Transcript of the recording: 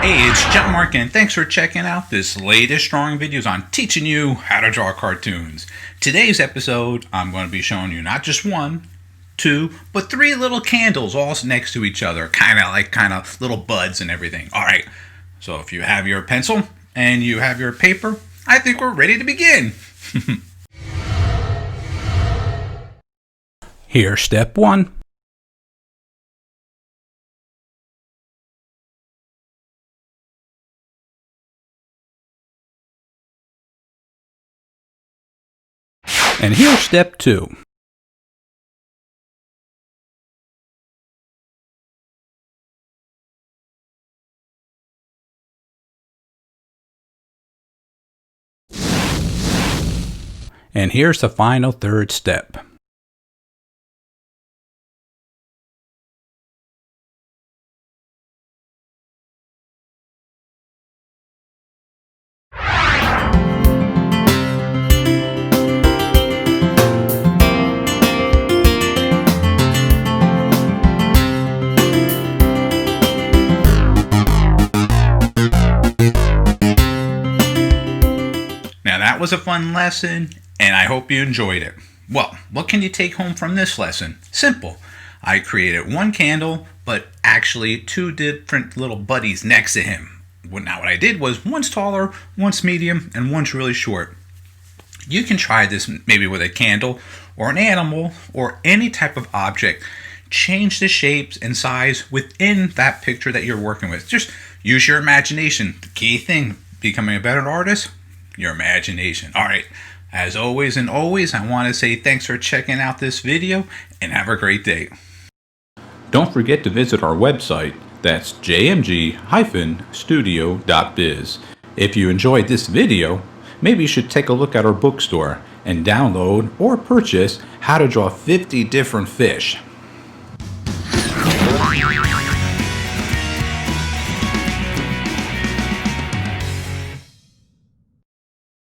Hey, it's John-Marc, and thanks for checking out this latest drawing videos on teaching you how to draw cartoons. Today's episode, I'm going to be showing you not just one, two, but three little candles all next to each other, kind of little buds and everything. All right, so if you have your pencil and you have your paper, I think we're ready to begin. Here's step one. And here's step two. And here's the final third step. Now that was a fun lesson, and I hope you enjoyed it. Well, what can you take home from this lesson? Simple. I created one candle, but actually two different little buddies next to him. Now what I did was one's taller, one's medium, and one's really short. You can try this maybe with a candle, or an animal, or any type of object. Change the shapes and size within that picture that you're working with. Just use your imagination. The key thing, becoming a better artist, your imagination. All right, as always and always, I want to say thanks for checking out this video and have a great day. Don't forget to visit our website. That's jmg-studio.biz. If you enjoyed this video, maybe you should take a look at our bookstore and download or purchase How to Draw 50 Different Fish.